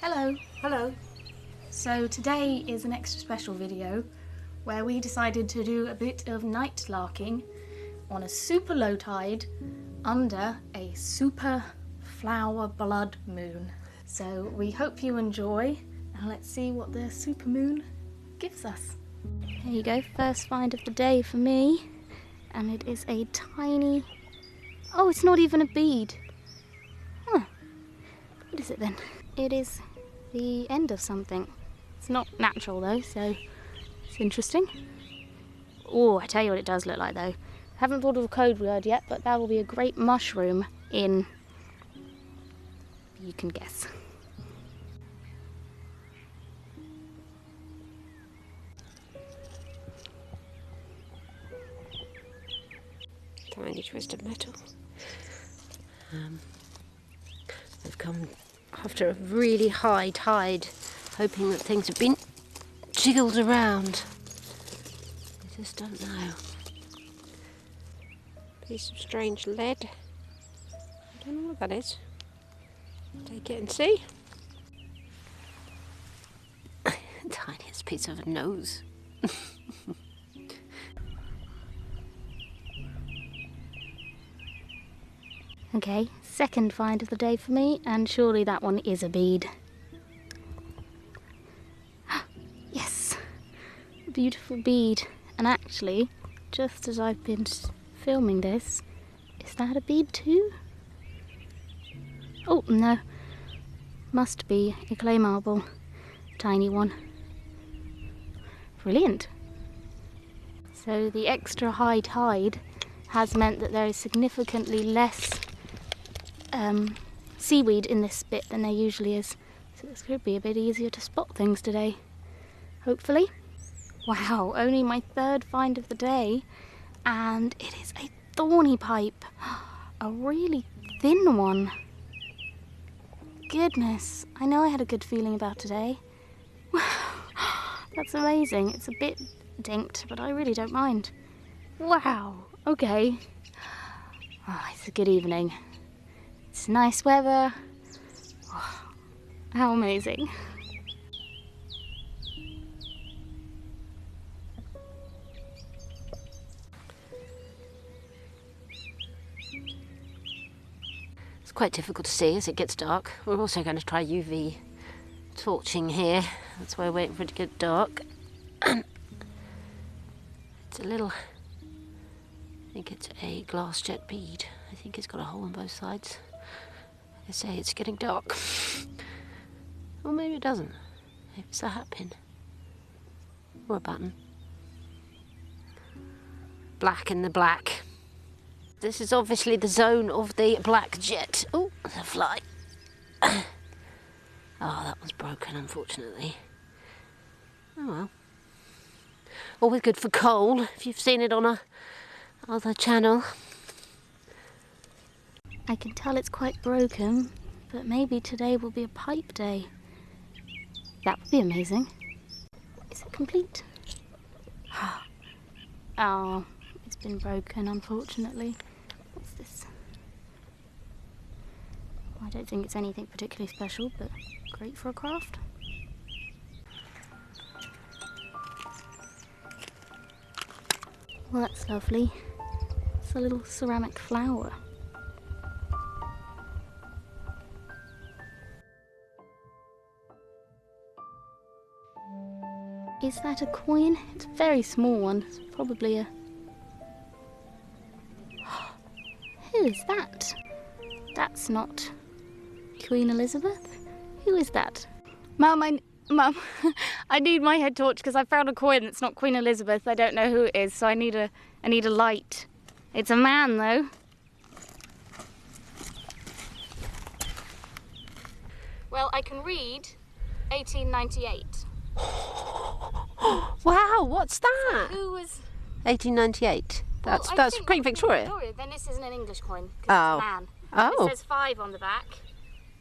Hello. Hello. So today is an extra special video where we decided to do a bit of night larking on a super low tide under a super flower blood moon. So we hope you enjoy, and let's see what the super moon gives us. Here you go, first find of the day for me, and it is a tiny, oh, it's not even a bead. Huh. What is it then? It is the end of something. It's not natural though, so it's interesting. Oh, I tell you what it does look like though. I haven't thought of a code word yet, but that will be a great mushroom in, you can guess. Tiny twist of metal. They've come after a really high tide, hoping that things have been jiggled around. I just don't know. Piece of strange lead. I don't know what that is. Take it and see. Tiniest piece of a nose. Okay, second find of the day for me, and surely that one is a bead. Yes, a beautiful bead. And actually, just as I've been filming this, is that a bead too? Oh no, must be a clay marble, tiny one. Brilliant. So the extra high tide has meant that there is significantly less seaweed in this bit than there usually is, so this could be a bit easier to spot things today, hopefully. Wow, only my third find of the day, and it is a thorny pipe, a really thin one. Goodness, I know I had a good feeling about today. That's amazing. It's a bit dinked, but I really don't mind. Wow, okay. Oh, it's a good evening. It's nice weather. Oh, how amazing. It's quite difficult to see as it gets dark. We're also going to try UV torching here. That's why we're waiting for it to get dark. And it's a little, I think it's a glass jet bead. I think it's got a hole on both sides. They say it's getting dark. Or maybe it doesn't. Maybe it's a hat pin. Or a button. Black in the black. This is obviously the zone of the black jet. Oh, there's a fly. Oh, that one's broken, unfortunately. Oh well. Always good for coal, if you've seen it on a other channel. I can tell it's quite broken, but maybe today will be a pipe day. That would be amazing. Is it complete? Oh, it's been broken, unfortunately. What's this? I don't think it's anything particularly special, but great for a craft. Well, that's lovely. It's a little ceramic flower. Is that a coin? It's a very small one. It's probably a... Who is that? That's not Queen Elizabeth. Who is that? Mum, Mum, I need my head torch because I found a coin that's not Queen Elizabeth. I don't know who it is, so I need a light. It's a man though. Well, I can read 1898. Wow, what's that? Who was... 1898. That's think Queen Victoria. Then this isn't an English coin, because Oh. it's a man. Oh. It says 5 on the back.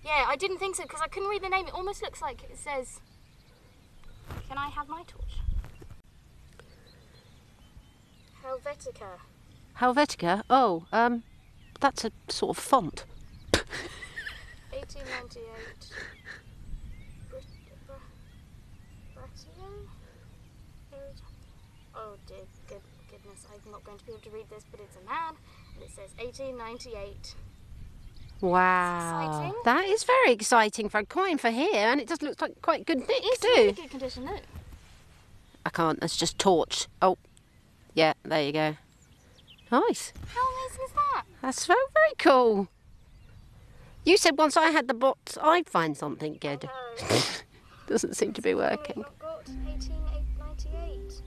Yeah, I didn't think so, because I couldn't read the name. It almost looks like it says... Can I have my torch? Helvetica. Helvetica? Oh, that's a sort of font. 1898. I'm not going to be able to read this, but it's a man, and it says 1898. Wow. Exciting. That is very exciting for a coin for here, and it just looks like quite good nick It's too. really good condition, look. I can't, that's just torch. Oh, yeah, there you go. Nice. How amazing is that? That's very, very cool. You said once I had the box, I'd find something good. Doesn't seem to be working. I've got 1898.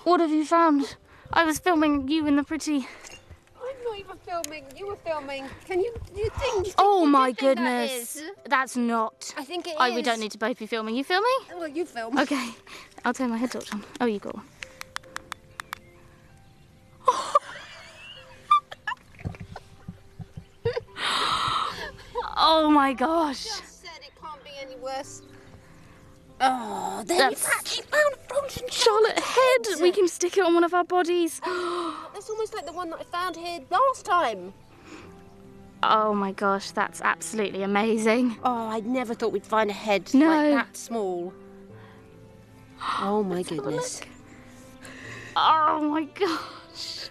What have you found? I was filming you in the pretty... I'm not even filming, you were filming. Can you think? Oh my goodness. That's not. I think it Oh, is. we don't need to both be filming. You filming? Well, you film. Okay. I'll turn my head torch on. Oh, you go. Oh my gosh. Just said it can't be any worse. Oh, there That's you've actually found a frozen Charlotte head. We can stick it on one of our bodies. That's almost like the one that I found here last time. Oh my gosh, that's absolutely amazing. Oh, I never thought we'd find a head No. like that small. Oh my goodness. Oh my gosh.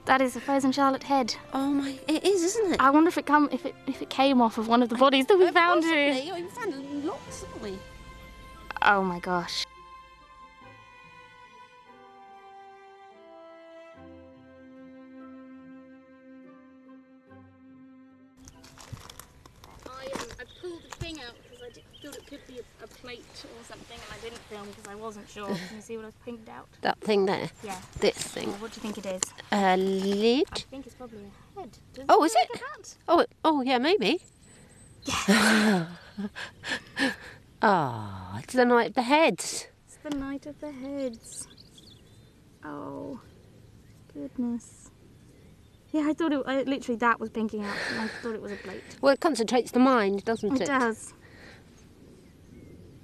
That is a frozen Charlotte head. Oh my, it is, isn't it? I wonder if it came off of one of the bodies that we found here. Possibly. Oh, we found lots, haven't we? Oh my gosh. I pulled the thing out because I thought it could be a plate or something, and I didn't film because I wasn't sure. Can you see what I've pinked out? That thing there? Yeah. This thing? What do you think it is? A lid? I think it's probably a head. Does Oh, it is look it? like a hat? Oh, yeah, maybe. Yes. Ah, it's the night of the heads. It's the night of the heads. Oh, goodness. Yeah, I thought literally that was pinking out, and I thought it was a plate. Well, it concentrates the mind, doesn't it? It does.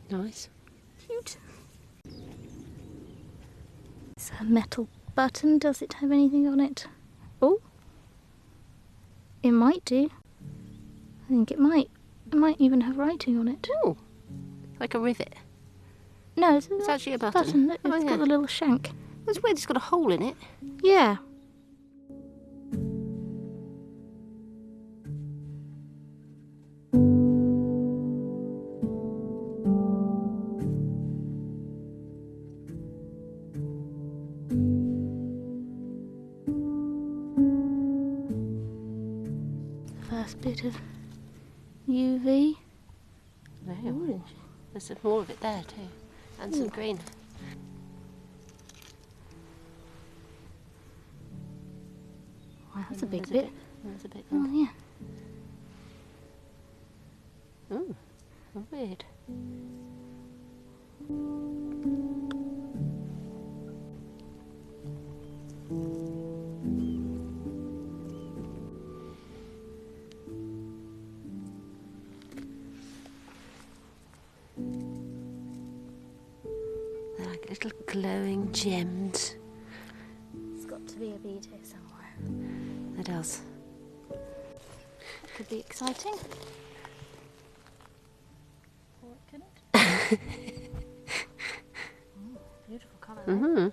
Nice. Cute. It's a metal button. Does it have anything on it? Oh, it might do. I think it might. It might even have writing on it. Oh, like a rivet. No, it's actually a button. Look, Oh, it's yeah. got a little shank. It's weird, it's got a hole in it. Yeah. First bit of UV. Ooh. There's some more of it there too, and some green. Wow, that's a big There's bit. There's a bit. Oh yeah. Ooh, weird. They're like little glowing gems. It's got to be a bead here somewhere. It does. Could be exciting. Or it couldn't. Beautiful colour. Mm-hmm.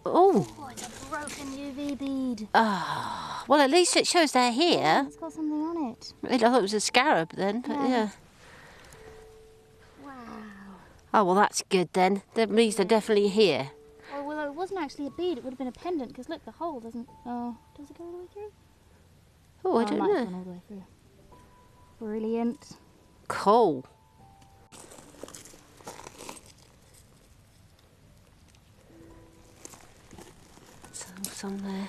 Oh. Oh, it's a broken UV bead. Ah. Well, at least it shows they're here. It's got something on it. I thought it was a scarab then, but yeah. Wow. Oh, well, that's good then. That means they're definitely here. Oh, well, it wasn't actually a bead. It would have been a pendant because look, the hole doesn't. Oh, does it go all the way through? Oh, I it don't might have know. gone all the way through. Brilliant. Cool. Some there.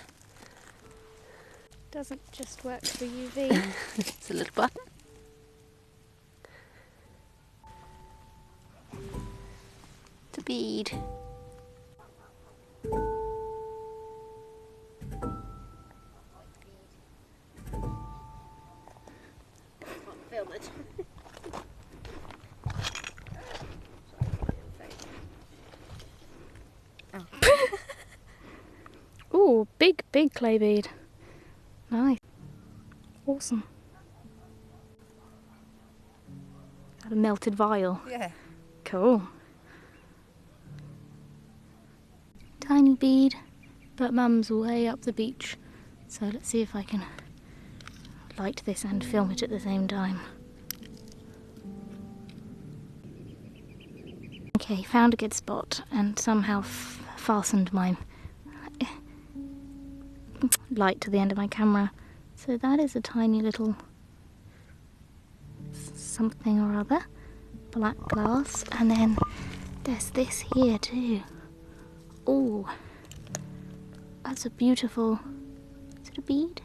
Doesn't just work for UV. It's a little button. bead. Film it. Ooh, big clay bead. Nice. Awesome. Got a melted vial. Yeah. Cool. Tiny bead, but Mum's way up the beach. So let's see if I can light this and film it at the same time. Okay, found a good spot and somehow fastened my light to the end of my camera. So that is a tiny little something or other, black glass, and then there's this here too. Oh, that's a beautiful, is it a bead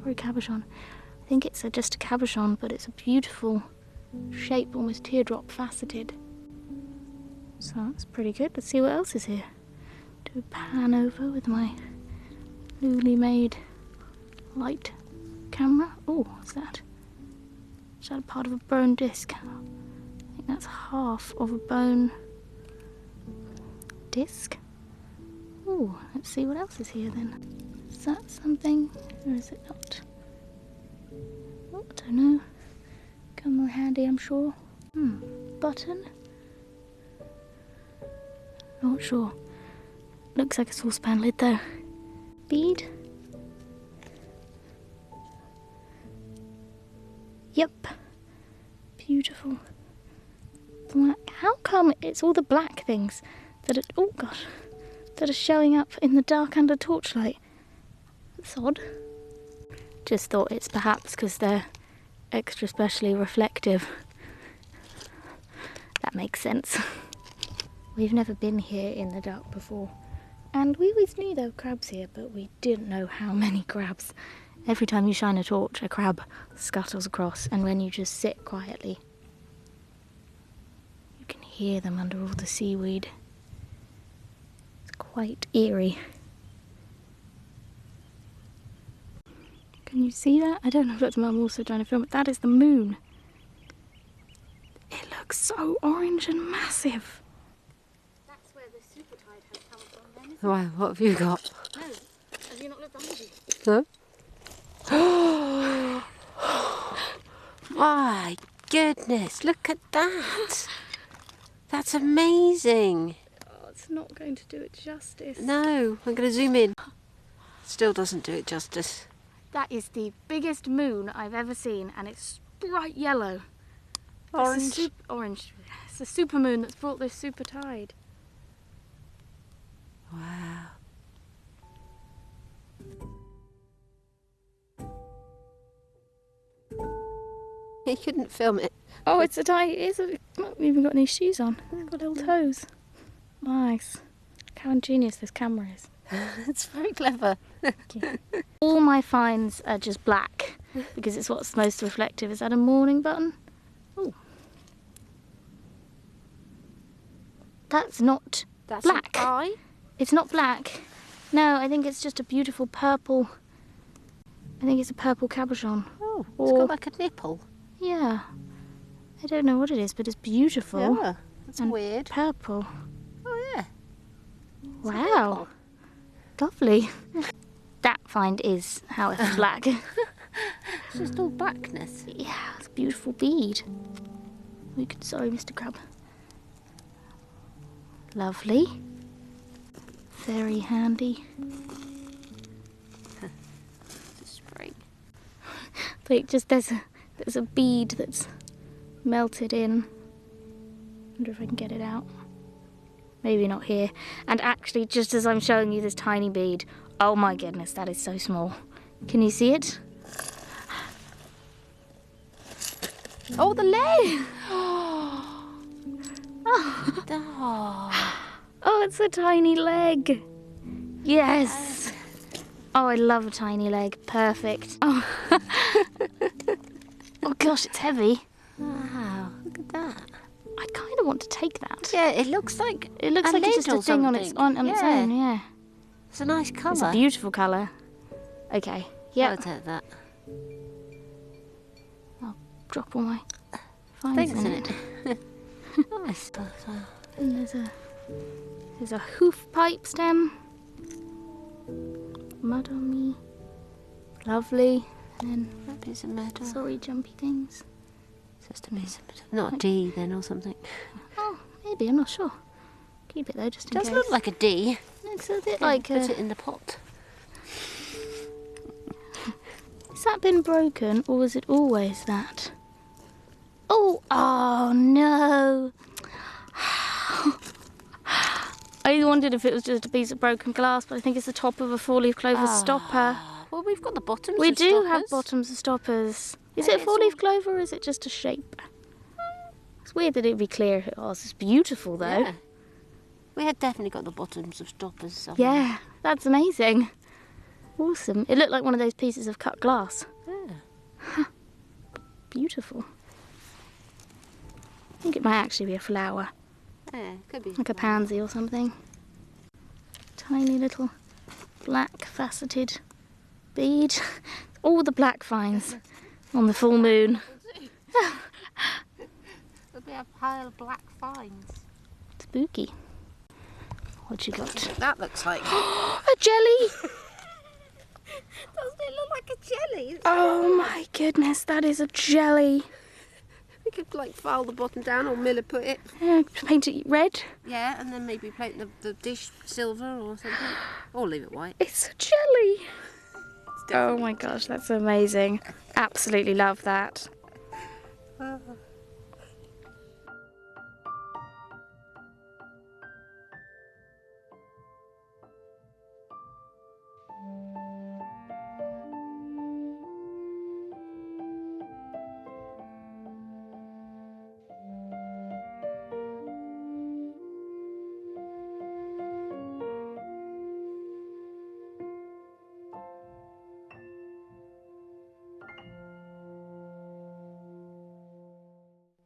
or a cabochon? I think it's just a cabochon, but it's a beautiful shape, almost teardrop faceted. So that's pretty good. Let's see what else is here. Do a pan over with my newly made light camera. Oh, what's that? Is that a part of a bone disc? I think that's half of a bone disc. Oh, let's see what else is here then. Is that something or is it not? Oh, I don't know. Come more handy, I'm sure. Button? Not sure. Looks like a saucepan lid though. Bead? Yep. Beautiful. Black. How come it's all the black things that are, oh gosh, that are showing up in the dark under torchlight? That's odd. Just thought it's perhaps because they're extra specially reflective. That makes sense. We've never been here in the dark before, and we always knew there were crabs here, but we didn't know how many crabs. Every time you shine a torch, a crab scuttles across, and when you just sit quietly, you can hear them under all the seaweed. It's quite eerie. Can you see that? I don't know if that's Mum also trying to film it. That is the moon. It looks so orange and massive. That's where the super tide has come from then, isn't it? Why, what have you got? No, have you not looked behind you? No? My goodness, look at that. That's amazing. Oh, it's not going to do it justice. No, I'm going to zoom in. Still doesn't do it justice. That is the biggest moon I've ever seen, and it's bright yellow. Orange. Orange. It's a super moon that's brought this super tide. Wow. He couldn't film it. Oh, it's a tide. It's not even got any shoes on. It's got little toes. Nice. Look how ingenious this camera is. It's very clever. All my finds are just black because it's what's most reflective. Is that a morning button? Oh. That's not black. An eye? It's not black. No, I think it's just a beautiful purple. I think it's a purple cabochon. Oh, it's got like a nipple. Yeah. I don't know what it is, but it's beautiful. Yeah, that's and weird. Purple. Oh yeah. Wow. Lovely. That find is, however, black. It's just all blackness. Yeah, it's a beautiful bead. Sorry, Mr. Crab. Lovely. Very handy. It's a spring. Like, just there's a bead that's melted in. Wonder if I can get it out. Maybe not here. And actually, just as I'm showing you this tiny bead, oh my goodness, that is so small. Can you see it? Oh, the leg! Oh, it's a tiny leg. Yes. Oh, I love a tiny leg. Perfect. Oh, oh gosh, it's heavy. Wow, look at that. I kind of want to take that. Yeah, it looks like It looks like it's just a thing on its own, yeah. It's a nice colour. It's a beautiful colour. Okay, yeah. I'll take that. I'll drop all my fines Thanks in in it. it. Nice. And there's a hoof pipe stem. Mud on me. Lovely. And then That piece of metal. sorry, jumpy things. Just a piece of metal. Not a D then or something. Oh, maybe, I'm not sure. Keep it though, just in It does case. look like a D. It's a bit like Put it in the pot. Has that been broken, or was it always that? Oh no! I wondered if it was just a piece of broken glass, but I think it's the top of a four-leaf clover stopper. Well, we've got the bottoms We of do stoppers. have bottoms of stoppers. Is Yeah, it a it's four-leaf clover, or is it just a shape? It's weird that it'd be clear. Oh, it's beautiful though. Yeah. We had definitely got the bottoms of stoppers somewhere. Yeah, that's amazing. Awesome. It looked like one of those pieces of cut glass. Yeah. Beautiful. I think it might actually be a flower, Yeah, could be. like a pansy or something. Tiny little black faceted bead. All the black vines on the full moon. There'll be a pile of black vines. Spooky. What you got? That looks like. A jelly! Doesn't it look like a jelly? Oh my goodness, that is a jelly. We could like file the bottom down or Miller put it. Paint it red. Yeah, and then maybe paint the dish silver or something. Or leave it white. It's a jelly. Oh my gosh, that's amazing. Absolutely love that.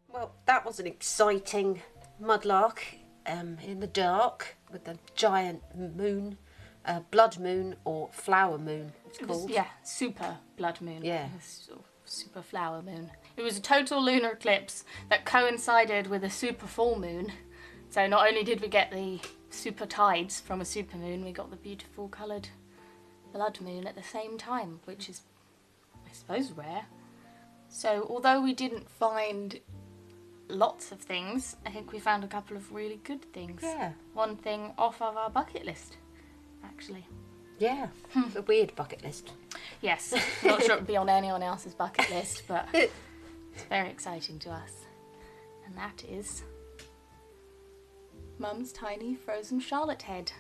Well, that was an exciting mudlark in the dark with the giant moon, blood moon or flower moon it's called. Yeah, super blood moon. Yeah. Super flower moon. It was a total lunar eclipse that coincided with a super full moon. So not only did we get the super tides from a super moon, we got the beautiful coloured blood moon at the same time, which is, I suppose, rare. So although we didn't find lots of things, I think we found a couple of really good things. Yeah. One thing off of our bucket list, actually. Yeah, a weird bucket list. Yes, not sure it would be on anyone else's bucket list, but it's very exciting to us. And that is Mum's tiny frozen Charlotte head.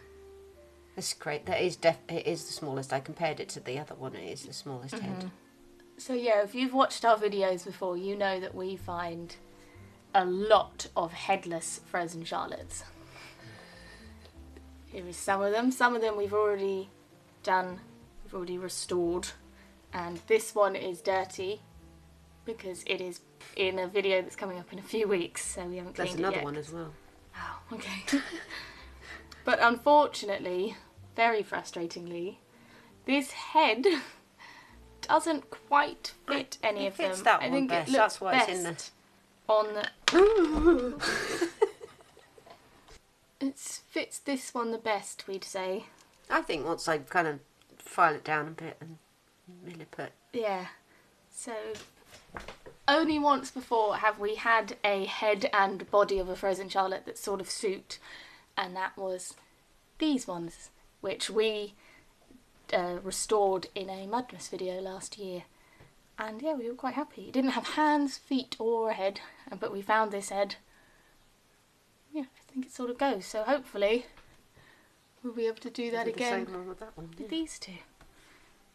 That's great. That is it is the smallest. I compared it to the other one. It is the smallest head. So yeah, if you've watched our videos before, you know that we find a lot of headless frozen Charlottes. Here is some of them. Some of them we've already done, we've already restored. And this one is dirty because it is in a video that's coming up in a few weeks, so we haven't cleaned it yet. There's another one as well. Oh, okay. But unfortunately, very frustratingly, this head doesn't quite fit any of them. It fits that I one think best. it looks That's why best it's in the... on the... It fits this one the best, we'd say. I think once I kind of file it down a bit and really put... Yeah. So, only once before have we had a head and body of a frozen Charlotte that sort of suit, and that was these ones, which we restored in a Mudmas video last year. And yeah, we were quite happy. It didn't have hands, feet or a head, but we found this head. Yeah, I think it sort of goes. So hopefully we'll be able to do that again The same one with that one. with these two.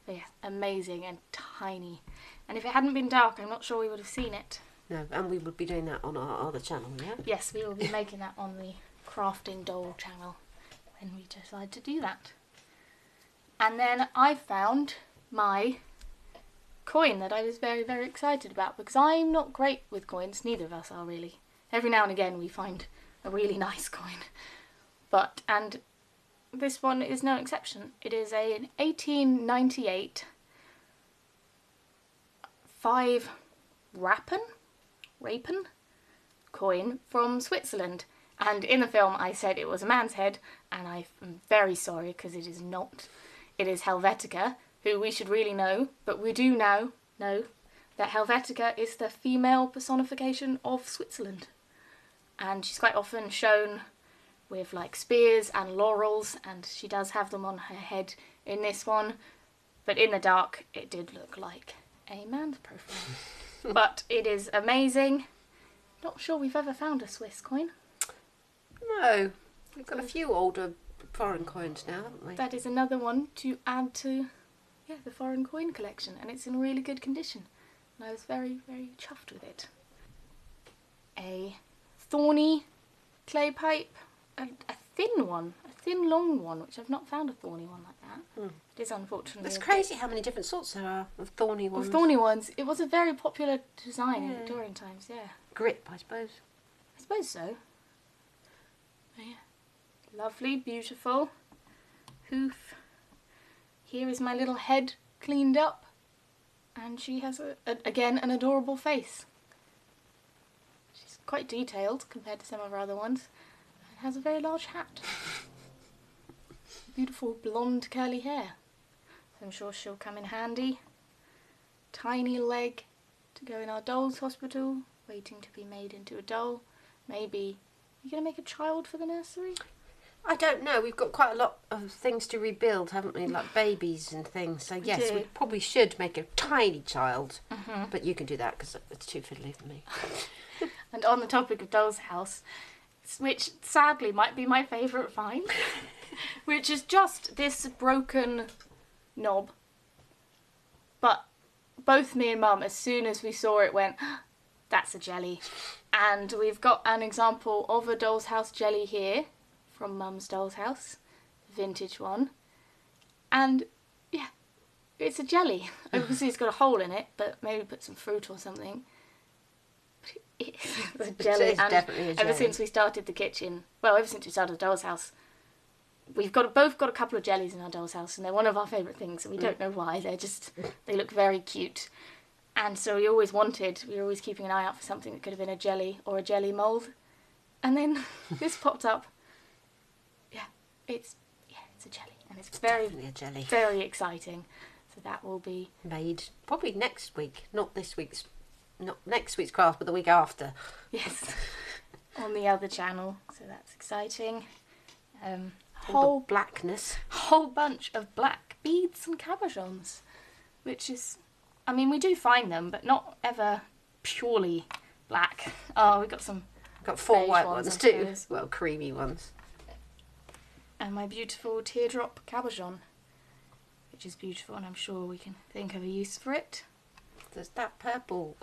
But yeah, amazing and tiny. And if it hadn't been dark, I'm not sure we would have seen it. No, and we would be doing that on our other channel, yeah? Yes, we will be making that on the Crafting Doll channel when we decide to do that. And then I found my coin that I was very, very excited about, because I'm not great with coins, neither of us are really. Every now and again we find a really nice coin. And this one is no exception. It is an 1898 5 Rapen coin from Switzerland. And in the film I said it was a man's head, and I'm very sorry because it is not. It is Helvetica, who we should really know, but we do now know that Helvetica is the female personification of Switzerland. And she's quite often shown with like spears and laurels, and she does have them on her head in this one. But in the dark, it did look like a man's profile. But it is amazing. Not sure we've ever found a Swiss coin. No, we've got a few older foreign coins now, haven't we? That is another one to add to the foreign coin collection, and it's in really good condition. And I was very, very chuffed with it. A thorny clay pipe, a thin one, a thin long one, which I've not found a thorny one like that. It is unfortunately. It's crazy how many different sorts there are of thorny ones. Of thorny ones. It was a very popular design in Victorian times, yeah. Grip, I suppose. I suppose so. But yeah. Lovely, beautiful. Hoof. Here is my little head cleaned up. And she has, again, an adorable face. She's quite detailed compared to some of our other ones. And has a very large hat. Beautiful blonde curly hair. So I'm sure she'll come in handy. Tiny leg to go in our doll's hospital, waiting to be made into a doll. Maybe, are you going to make a child for the nursery? I don't know. We've got quite a lot of things to rebuild, haven't we? Like babies and things. So yes, we probably should make a tiny child. But you can do that because it's too fiddly for me. And on the topic of Doll's House, which sadly might be my favourite find, which is just this broken knob. But both me and Mum, as soon as we saw it, went, that's a jelly. And we've got an example of a Doll's House jelly here from Mum's Doll's House, vintage one. And yeah, it's a jelly. Obviously it's got a hole in it, but maybe put some fruit or something. It's a jelly. It's definitely a jelly. Ever since we started the kitchen, well, ever since we started the Doll's House, we've both got a couple of jellies in our Doll's House, and they're one of our favourite things, and we don't know why. They look very cute. And so we were always keeping an eye out for something that could have been a jelly or a jelly mould. And then this popped up. It's a jelly, and it's definitely a jelly. Very exciting. So that will be made probably next week, not next week's craft, but the week after. Yes, on the other channel. So that's exciting. Whole blackness, whole bunch of black beads and cabochons, which is, I mean, we do find them, but not ever purely black. Oh, we've got got 4 white ones too. Well, creamy ones. And my beautiful teardrop cabochon, which is beautiful, and I'm sure we can think of a use for it. There's that purple.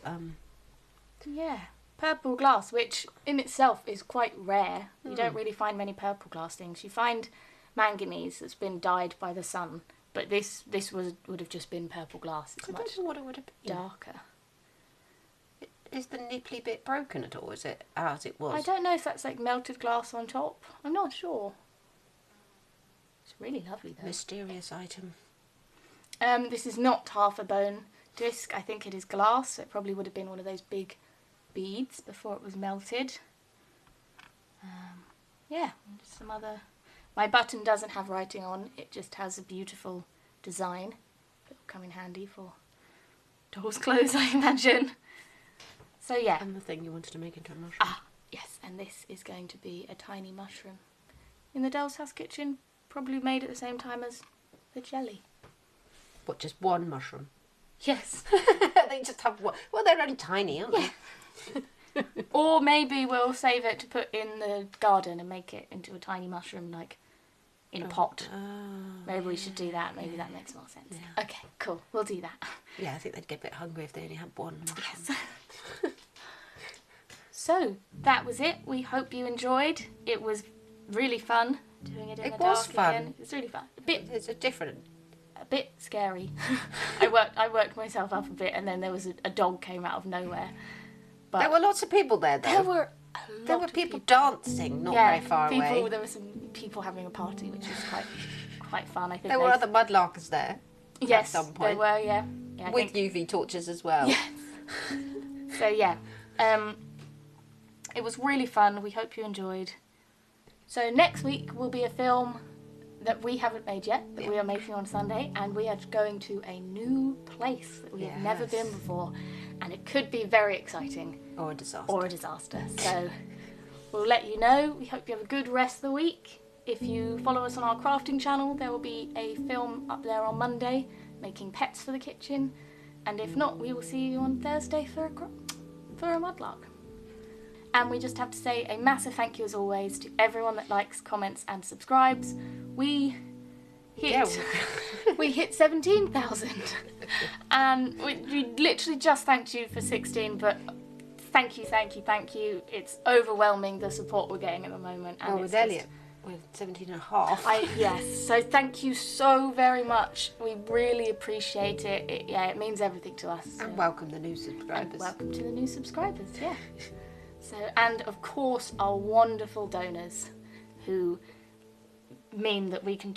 Yeah, purple glass, which in itself is quite rare. You don't really find many purple glass things. You find manganese that's been dyed by the sun, but this would have just been purple glass. It's I don't know what it would have been. Darker. Is the nipply bit broken at all? Is it as it was? I don't know if that's like melted glass on top. I'm not sure. It's really lovely though. Mysterious item. This is not half a bone disc. I think it is glass. So it probably would have been one of those big beads before it was melted. Yeah, just some other. My button doesn't have writing on. It just has a beautiful design. It'll come in handy for doll's clothes, I imagine. So yeah. And the thing you wanted to make into a mushroom. Ah, yes. And this is going to be a tiny mushroom in the Doll's House kitchen. Probably made at the same time as the jelly. What, just one mushroom? Yes. They just have one. Well, they're only tiny, aren't they? Or maybe we'll save it to put in the garden and make it into a tiny mushroom, like in a pot. Maybe we should do that. Maybe that makes more sense. Yeah. Okay, cool. We'll do that. Yeah, I think they'd get a bit hungry if they only had one mushroom. Yes. So, that was it. We hope you enjoyed. It was really fun. Doing it in the dark again. It's really fun. It's a bit scary. I worked myself up a bit, and then there was a dog came out of nowhere. But there were lots of people there, though. There were There were people dancing not very far away. There were some people having a party, which was quite fun. I think There were other mudlarkers there. Yes, at some point. there were. Yeah, with UV torches as well. Yes. So yeah, it was really fun. We hope you enjoyed. So next week will be a film that we haven't made yet, that we are making on Sunday, and we are going to a new place that we have never been before, and it could be very exciting. Or a disaster. So we'll let you know. We hope you have a good rest of the week. If you follow us on our crafting channel, there will be a film up there on Monday, making pets for the kitchen, and if not, we will see you on Thursday for a mudlark. And we just have to say a massive thank you as always to everyone that likes, comments and subscribes. We hit 17,000 and we literally just thanked you for 16, but thank you. It's overwhelming the support we're getting at the moment. And with Elliot, we're 17.5. Yes, so thank you so very much. We really appreciate it. It means everything to us. And welcome the new subscribers. And welcome to the new subscribers, yeah. So, and of course our wonderful donors who mean that we can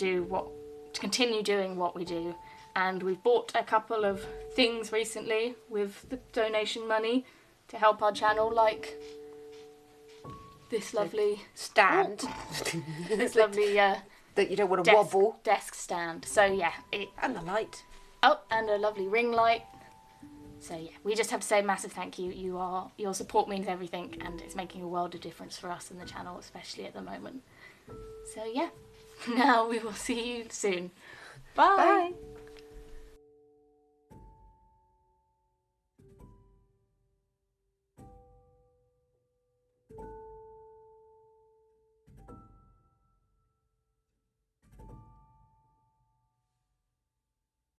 continue doing what we do. And we've bought a couple of things recently with the donation money to help our channel, like this lovely stand. This lovely that you don't want to wobble. Desk stand. So yeah. And the light. Oh, and a lovely ring light. So yeah, we just have to say a massive thank you. Your support means everything, and it's making a world of difference for us and the channel, especially at the moment. So yeah, now we will see you soon. Bye. Bye.